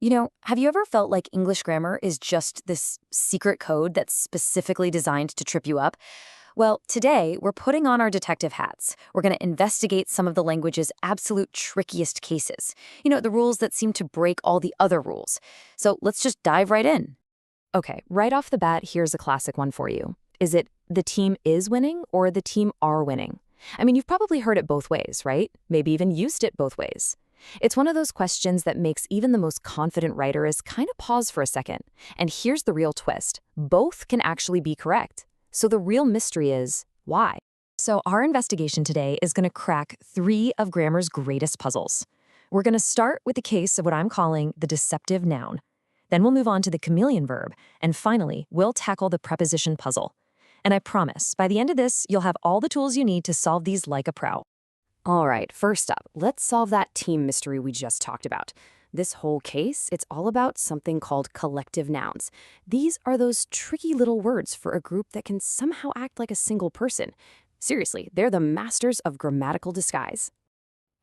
Have you ever felt like English grammar is just this secret code that's specifically designed to trip you up? Well, today we're putting on our detective hats. We're going to investigate some of the language's absolute trickiest cases. The rules that seem to break all the other rules. So let's just dive right in. Okay, right off the bat, here's a classic one for you. Is it the team is winning or the team are winning? You've probably heard it both ways, right? Maybe even used it both ways. It's one of those questions that makes even the most confident writers kind of pause for a second. And here's the real twist. Both can actually be correct. So the real mystery is, why? So our investigation today is going to crack three of grammar's greatest puzzles. We're going to start with the case of what I'm calling the deceptive noun. Then we'll move on to the chameleon verb. And finally, we'll tackle the preposition puzzle. And I promise, by the end of this, you'll have all the tools you need to solve these like a pro. All right, first up, let's solve that team mystery we just talked about. This whole case, it's all about something called collective nouns. These are those tricky little words for a group that can somehow act like a single person. Seriously, they're the masters of grammatical disguise.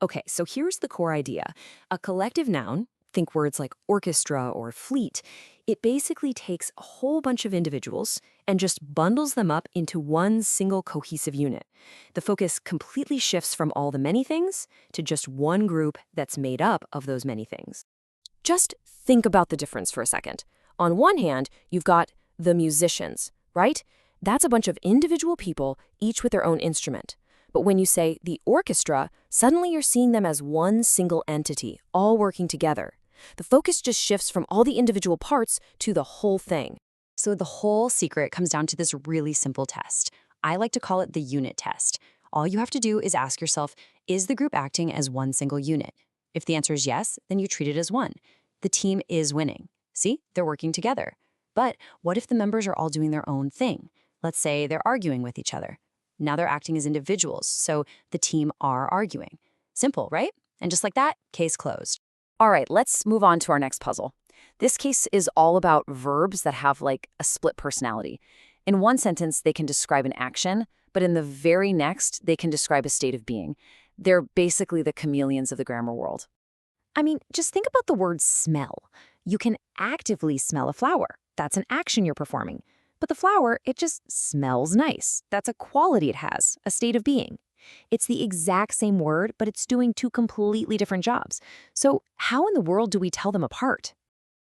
Okay, so here's the core idea. A collective noun, think words like orchestra or fleet, it basically takes a whole bunch of individuals and just bundles them up into one single cohesive unit. The focus completely shifts from all the many things to just one group that's made up of those many things. Just think about the difference for a second. On one hand, you've got the musicians, right? That's a bunch of individual people, each with their own instrument. But when you say the orchestra, suddenly you're seeing them as one single entity, all working together. The focus just shifts from all the individual parts to the whole thing. So the whole secret comes down to this really simple test. I like to call it the unit test. All you have to do is ask yourself, is the group acting as one single unit? If the answer is yes, then you treat it as one. The team is winning. See, they're working together. But what if the members are all doing their own thing? Let's say they're arguing with each other. Now they're acting as individuals, so the team are arguing. Simple, right? And just like that, case closed. All right, let's move on to our next puzzle. This case is all about verbs that have like a split personality. In one sentence, they can describe an action, but in the very next, they can describe a state of being. They're basically the chameleons of the grammar world. Just think about the word smell. You can actively smell a flower. That's an action you're performing. But the flower, it just smells nice. That's a quality it has, a state of being. It's the exact same word, but it's doing two completely different jobs. So how in the world do we tell them apart?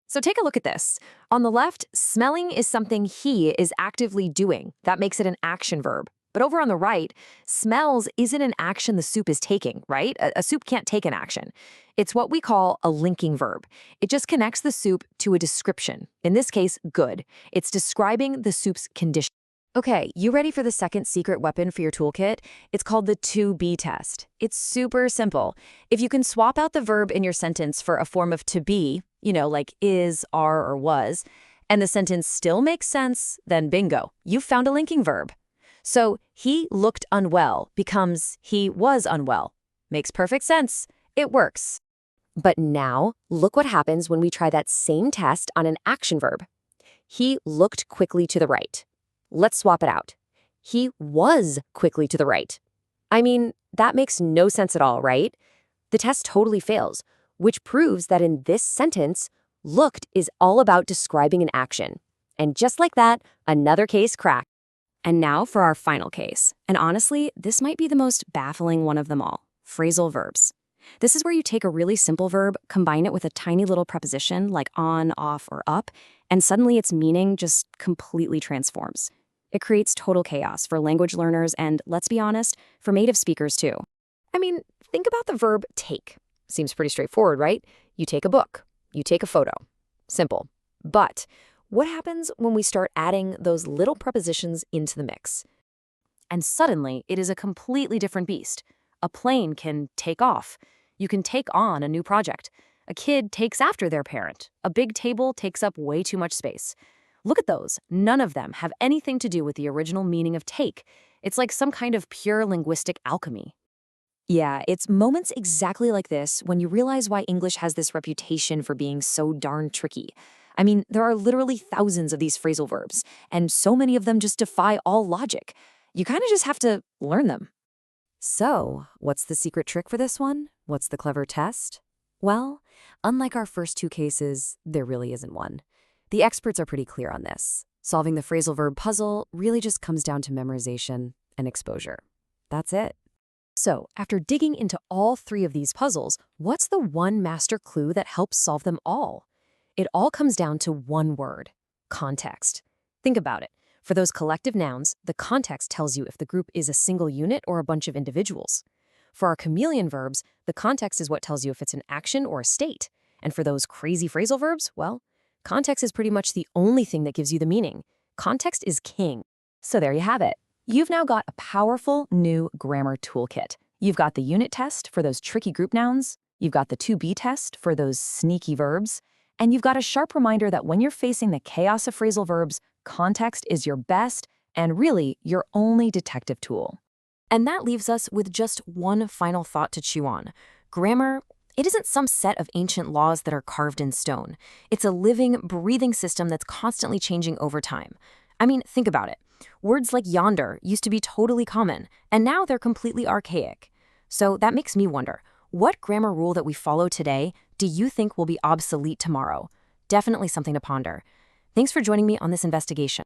So take a look at this. On the left, smelling is something he is actively doing. That makes it an action verb. But over on the right, smells isn't an action the soup is taking, right? A soup can't take an action. It's what we call a linking verb. It just connects the soup to a description. In this case, good. It's describing the soup's condition. Okay, you ready for the second secret weapon for your toolkit? It's called the to be test. It's super simple. If you can swap out the verb in your sentence for a form of to be, like is, are, or was, and the sentence still makes sense, then bingo, you've found a linking verb. So he looked unwell becomes he was unwell. Makes perfect sense. It works. But now, look what happens when we try that same test on an action verb. He looked quickly to the right. Let's swap it out. He was quickly to the right. That makes no sense at all, right? The test totally fails, which proves that in this sentence, looked is all about describing an action. And just like that, another case cracked. And now for our final case. And honestly, this might be the most baffling one of them all, phrasal verbs. This is where you take a really simple verb, combine it with a tiny little preposition like on, off, or up, and suddenly its meaning just completely transforms. It creates total chaos for language learners and, let's be honest, for native speakers too. Think about the verb take. Seems pretty straightforward, right? You take a book. You take a photo. Simple. But what happens when we start adding those little prepositions into the mix? And suddenly, it is a completely different beast. A plane can take off. You can take on a new project. A kid takes after their parent. A big table takes up way too much space. Look at those. None of them have anything to do with the original meaning of take. It's like some kind of pure linguistic alchemy. Yeah, it's moments exactly like this when you realize why English has this reputation for being so darn tricky. There are literally thousands of these phrasal verbs, and so many of them just defy all logic. You kind of just have to learn them. So, what's the secret trick for this one? What's the clever test? Well, unlike our first two cases, there really isn't one. The experts are pretty clear on this. Solving the phrasal verb puzzle really just comes down to memorization and exposure. That's it. So, after digging into all three of these puzzles, what's the one master clue that helps solve them all? It all comes down to one word: context. Think about it. For those collective nouns, the context tells you if the group is a single unit or a bunch of individuals. For our chameleon verbs, the context is what tells you if it's an action or a state. And for those crazy phrasal verbs, well, context is pretty much the only thing that gives you the meaning. Context is king. So there you have it. You've now got a powerful new grammar toolkit. You've got the unit test for those tricky group nouns, you've got the to-be test for those sneaky verbs, and you've got a sharp reminder that when you're facing the chaos of phrasal verbs, context is your best and really your only detective tool. And that leaves us with just one final thought to chew on. Grammar, it isn't some set of ancient laws that are carved in stone. It's a living, breathing system that's constantly changing over time. I mean, think about it. Words like yonder used to be totally common, and now they're completely archaic. So that makes me wonder, what grammar rule that we follow today do you think will be obsolete tomorrow? Definitely something to ponder. Thanks for joining me on this investigation.